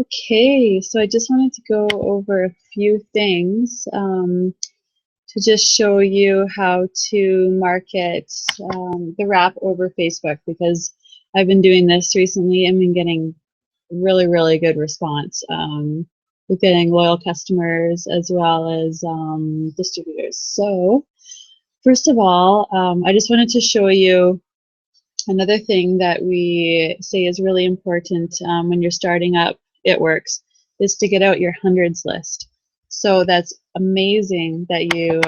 Okay, so I just wanted to go over a few things to just show you how to market the wrap over Facebook, because I've been doing this recently and been getting really, really good response with getting loyal customers as well as distributors. So first of all, I just wanted to show you another thing that we say is really important when you're starting up It Works is to get out your hundreds list. So that's amazing that you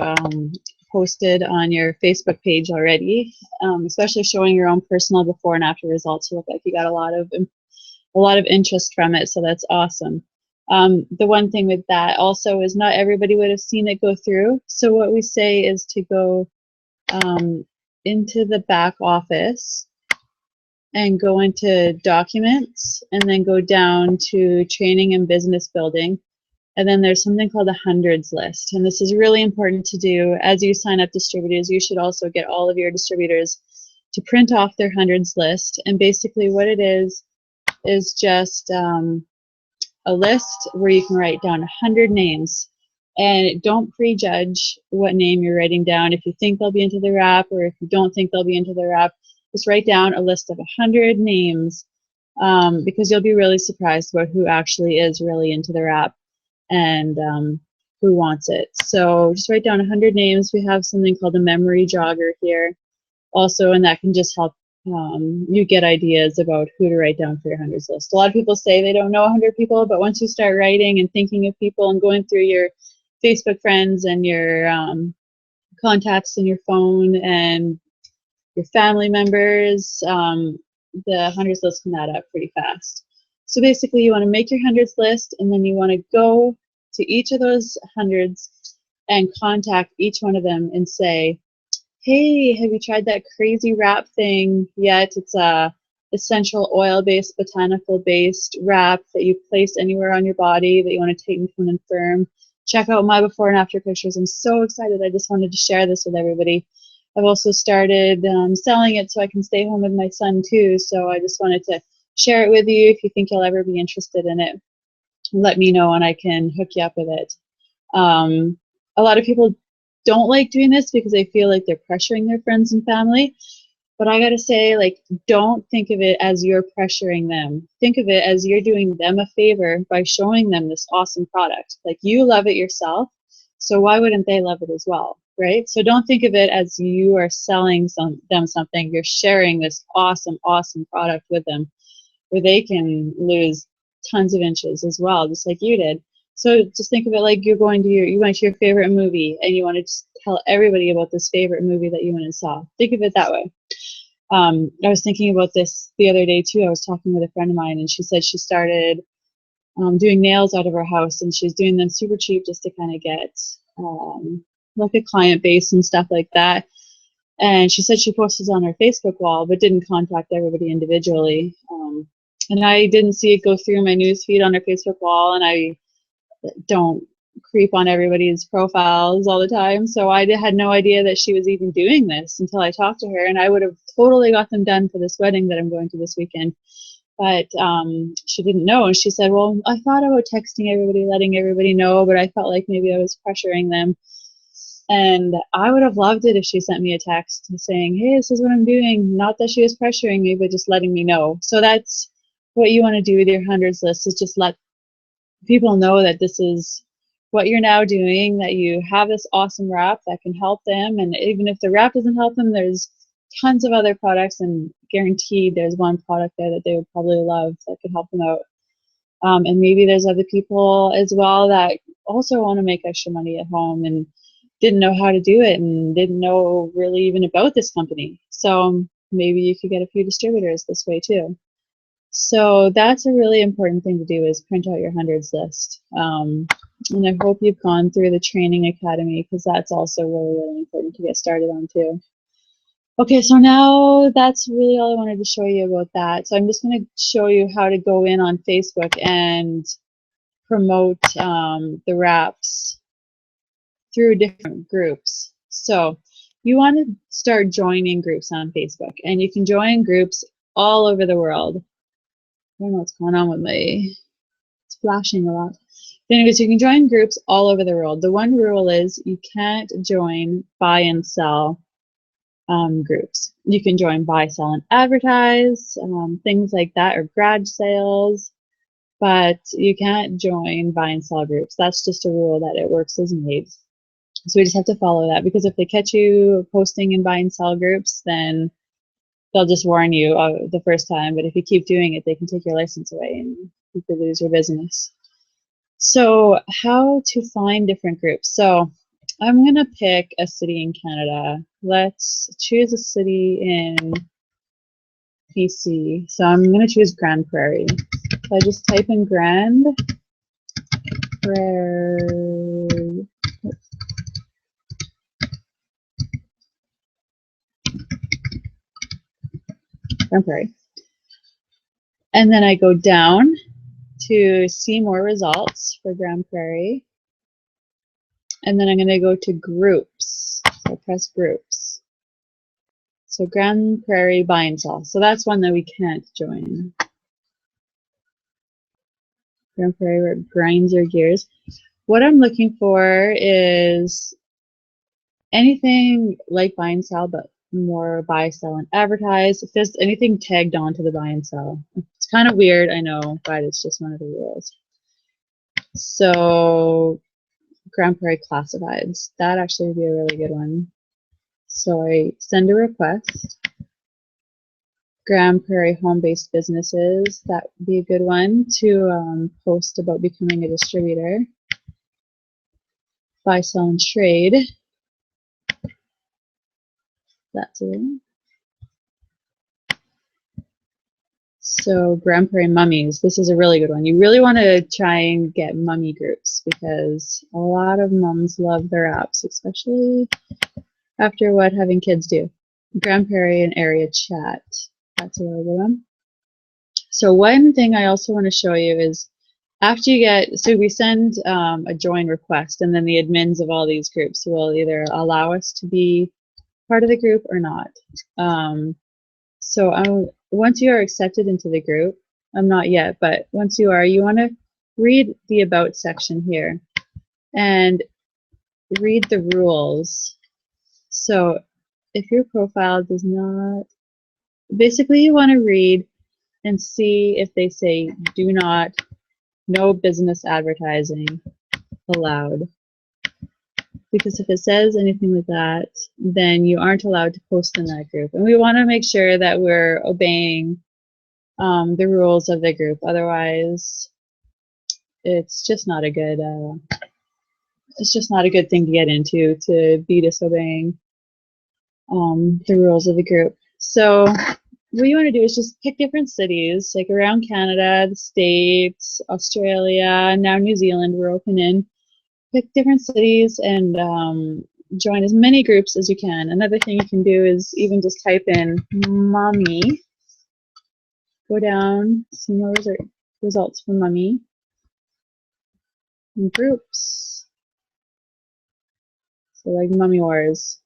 posted on your Facebook page already, especially showing your own personal before and after results. You look like you got a lot of interest from it, so that's awesome. The one thing with that also is not everybody would have seen it go through. So what we say is to go into the back office and go into documents and then go down to training and business building. And then there's something called a hundreds list. And this is really important to do as you sign up distributors. You should also get all of your distributors to print off their hundreds list. And basically what it is just a list where you can write down 100 names. And don't prejudge what name you're writing down. If you think they'll be into the wrap, or if you don't think they'll be into the wrap, just write down a list of 100 names, because you'll be really surprised about who actually is really into the wrap and who wants it. So just write down 100 names. We have something called a memory jogger here also, and that can just help you get ideas about who to write down for your hundreds list. A lot of people say they don't know 100 people, but once you start writing and thinking of people and going through your Facebook friends and your contacts in your phone and your family members, the hundreds list can add up pretty fast. So basically you want to make your hundreds list, and then you want to go to each of those hundreds and contact each one of them and say, hey, have you tried that crazy wrap thing yet? It's a essential oil-based, botanical-based wrap that you place anywhere on your body that you want to take and confirm. Check out my before and after pictures. I'm so excited. I just wanted to share this with everybody. I've also started selling it so I can stay home with my son too. So I just wanted to share it with you. If you think you'll ever be interested in it, let me know and I can hook you up with it. A lot of people don't like doing this because they feel like they're pressuring their friends and family. But I gotta say, like, don't think of it as you're pressuring them. Think of it as you're doing them a favor by showing them this awesome product. Like, you love it yourself, so why wouldn't they love it as well, right? So don't think of it as you are selling them something. You're sharing this awesome, awesome product with them where they can lose tons of inches as well, just like you did. So just think of it like you went to your favorite movie and you want to tell everybody about this favorite movie that you went and saw. Think of it that way. I was thinking about this the other day too. I was talking with a friend of mine, and she said she started doing nails out of her house, and she's doing them super cheap just to kind of get like a client base and stuff like that. And she said she posted on her Facebook wall, but didn't contact everybody individually. And I didn't see it go through my news feed on her Facebook wall, and I don't creep on everybody's profiles all the time, so I had no idea that she was even doing this until I talked to her, and I would have totally got them done for this wedding that I'm going to this weekend. But she didn't know, and she said, well, I thought about texting everybody, letting everybody know, but I felt like maybe I was pressuring them. And I would have loved it if she sent me a text saying, hey, this is what I'm doing. Not that she was pressuring me, but just letting me know. So that's what you want to do with your hundreds list, is just let people know that this is what you're now doing, that you have this awesome wrap that can help them. And even if the wrap doesn't help them, there's tons of other products, and guaranteed there's one product there that they would probably love that could help them out. And maybe there's other people as well that also want to make extra money at home and didn't know how to do it and didn't know really even about this company. So maybe you could get a few distributors this way too. So that's a really important thing to do, is print out your hundreds list. And I hope you've gone through the training academy, because that's also really, really important to get started on too. Okay, so now that's really all I wanted to show you about that. So I'm just going to show you how to go in on Facebook and promote the wraps through different groups. So you want to start joining groups on Facebook, and you can join groups all over the world. I don't know what's going on with my flashing a lot. Anyways, you can join groups all over the world. The one rule is you can't join buy and sell groups. You can join buy, sell, and advertise, things like that, or garage sales, but you can't join buy and sell groups. That's just a rule that it works as made. So we just have to follow that, because if they catch you posting in buy and sell groups, then they'll just warn you the first time. But if you keep doing it, they can take your license away and you could lose your business. So how to find different groups. So I'm going to pick a city in Canada. Let's choose a city in BC. So I'm going to choose Grande Prairie. So I just type in Grande Prairie. Grande Prairie. And then I go down to see more results for Grande Prairie. And then I'm going to go to groups. So press groups. So Grande Prairie buy and sell. So that's one that we can't join. Grande Prairie, where it grinds your gears. What I'm looking for is anything like buy and sell, but more buy, sell, and advertise. If there's anything tagged on to the buy and sell. It's kind of weird, I know, but it's just one of the rules. So Grande Prairie classifieds. That actually would be a really good one. So I send a request. Grande Prairie home-based businesses. That would be a good one to post about becoming a distributor. Buy, sell, and trade. That's a good one. So Grande Prairie mummies. This is a really good one. You really want to try and get mummy groups, because a lot of mums love their apps, especially after what having kids do. Grande Prairie and area chat. That's a really good one. So one thing I also want to show you is after you get, so we send a join request, and then the admins of all these groups will either allow us to be part of the group or not. Once you are accepted into the group, I'm not yet, but once you are, you want to read the about section here and read the rules. So if your profile does not, basically you want to read and see if they say do not, no business advertising allowed. Because if it says anything like that, then you aren't allowed to post in that group. And we want to make sure that we're obeying the rules of the group. Otherwise, it's just not a good thing to get into, to be disobeying the rules of the group. So what you want to do is just pick different cities, like around Canada, the States, Australia, now New Zealand we're open in. Pick different cities and join as many groups as you can. Another thing you can do is even just type in mummy. Go down, see more results for mummy. And groups. So like Mummy Wars.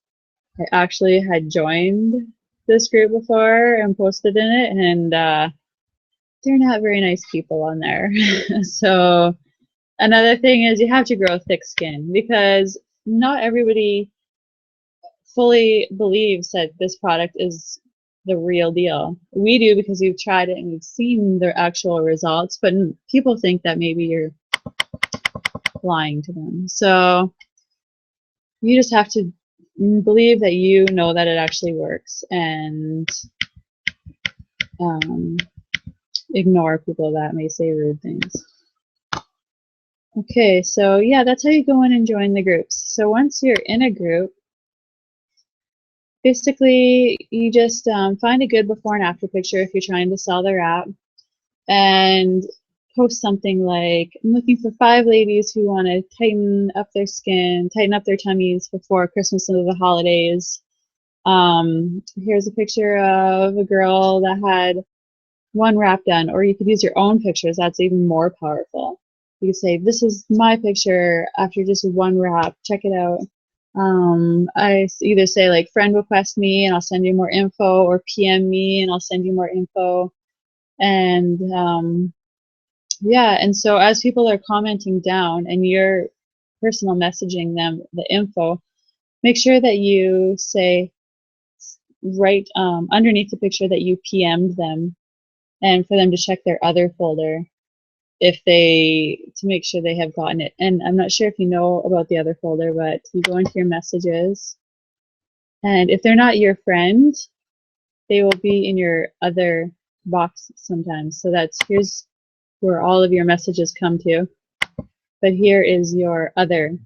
I actually had joined this group before and posted in it, and they're not very nice people on there. So another thing is you have to grow thick skin, because not everybody fully believes that this product is the real deal. We do, because we've tried it and we've seen the actual results, but people think that maybe you're lying to them. So you just have to believe that you know that it actually works, and ignore people that may say rude things. Okay, so yeah, that's how you go in and join the groups. So once you're in a group, basically you just find a good before and after picture if you're trying to sell their app, and post something like, I'm looking for 5 ladies who want to tighten up their skin, tighten up their tummies before Christmas and the holidays. Here's a picture of a girl that had 1 wrap done, or you could use your own pictures. That's even more powerful. You could say, this is my picture after just 1 wrap, check it out. I either say like, friend request me and I'll send you more info, or PM me and I'll send you more info. And Yeah, and so as people are commenting down and you're personal messaging them the info, make sure that you say right underneath the picture that you PM'd them, and for them to check their other folder if they to make sure they have gotten it. And I'm not sure if you know about the other folder, but you go into your messages, and if they're not your friend, they will be in your other box sometimes. So that's here's where all of your messages come to, but here is your other.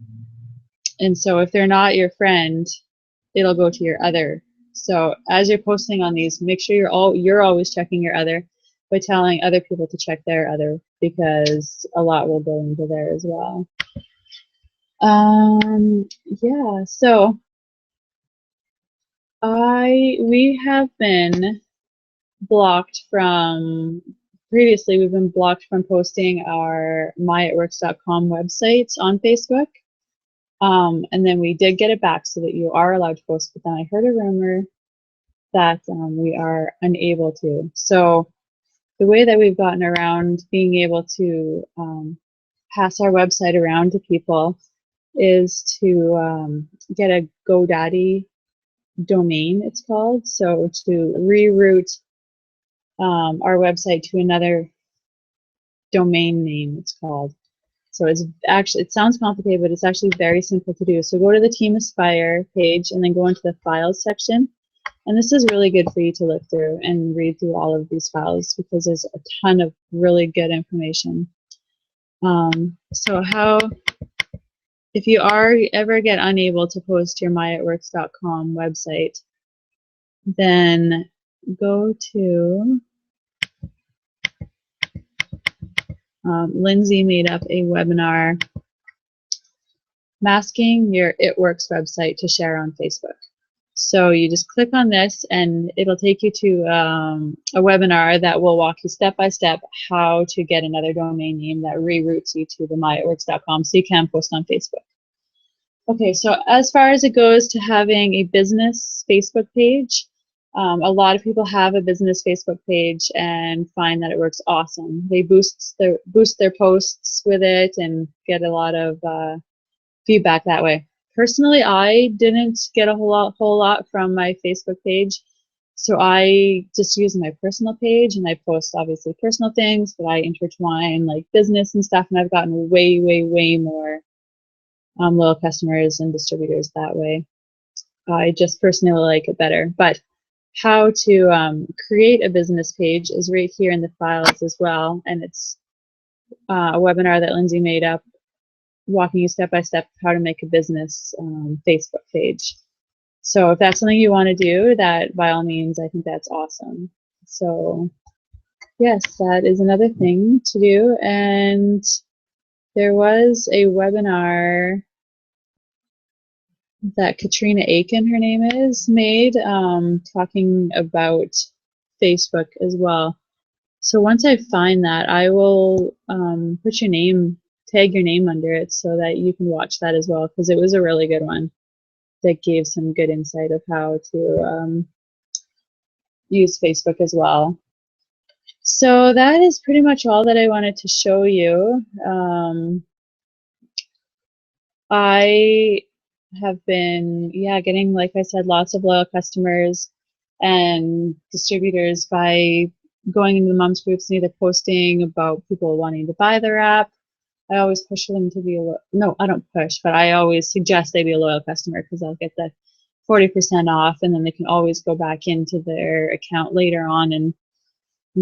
And so if they're not your friend, it'll go to your other. So as you're posting on these, make sure you're always checking your other by telling other people to check their other, because a lot will go into there as well. Yeah, so we have been blocked from previously we've been blocked from posting our myitworks.com websites on Facebook. And then we did get it back so that you are allowed to post, but then I heard a rumor that we are unable to. So the way that we've gotten around being able to pass our website around to people is to get a GoDaddy domain, it's called. So to reroute our website to another domain name, it's called. So it's actually, it sounds complicated, but it's actually very simple to do. So go to the Team Aspire page and then go into the files section. And this is really good for you to look through and read through all of these files, because there's a ton of really good information. So if you ever get unable to post your myitworks.com website, then go to, Lindsay made up a webinar, masking your It Works website to share on Facebook. So you just click on this and it'll take you to a webinar that will walk you step by step how to get another domain name that reroutes you to the myitworks.com so you can post on Facebook. Okay, so as far as it goes to having a business Facebook page, a lot of people have a business Facebook page and find that it works awesome. They boost their posts with it and get a lot of feedback that way. Personally, I didn't get a whole lot from my Facebook page, so I just use my personal page and I post obviously personal things, but I intertwine like business and stuff, and I've gotten way more loyal customers and distributors that way. I just personally like it better. But how to create a business page is right here in the files as well, and it's a webinar that Lindsay made up, walking you step by step how to make a business Facebook page. So if that's something you want to do, that by all means, I think that's awesome. So yes, that is another thing to do. And there was a webinar that Katrina Aiken, her name is, made talking about Facebook as well. So once I find that, I will put your name, tag your name under it so that you can watch that as well, because it was a really good one that gave some good insight of how to use Facebook as well. So that is pretty much all that I wanted to show you. I have been, getting, like I said, lots of loyal customers and distributors by going into the moms groups and either posting about people wanting to buy their app. I always push them to be no, I don't push, but I always suggest they be a loyal customer, because they'll get the 40% off, and then they can always go back into their account later on and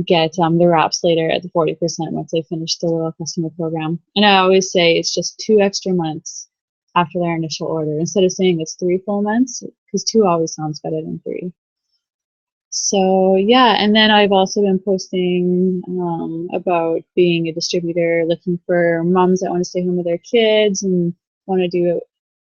get their apps later at the 40% once they finish the loyal customer program. And I always say it's just 2 extra months after their initial order, instead of saying it's 3 full months, because 2 always sounds better than 3. So yeah, and then I've also been posting about being a distributor, looking for moms that want to stay home with their kids and want to do it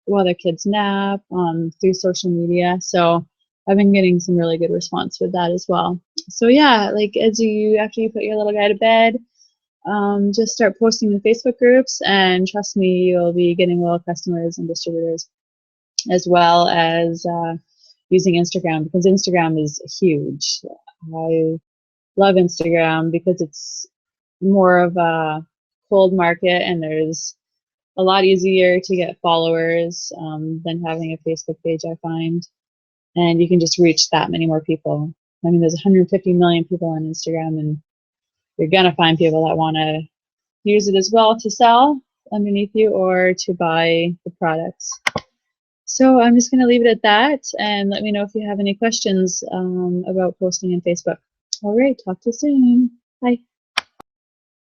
while their kids nap through social media. So I've been getting some really good response with that as well. So yeah, like after you put your little guy to bed, just start posting in Facebook groups, and trust me, you'll be getting loyal customers and distributors, as well as using Instagram, because Instagram is huge. I love Instagram because it's more of a cold market, and there's a lot easier to get followers than having a Facebook page, I find. And you can just reach that many more people. I mean, there's 150 million people on Instagram, and you're gonna find people that want to use it as well to sell underneath you or to buy the products. So I'm just gonna leave it at that, and let me know if you have any questions about posting on Facebook. All right, talk to you soon. Bye.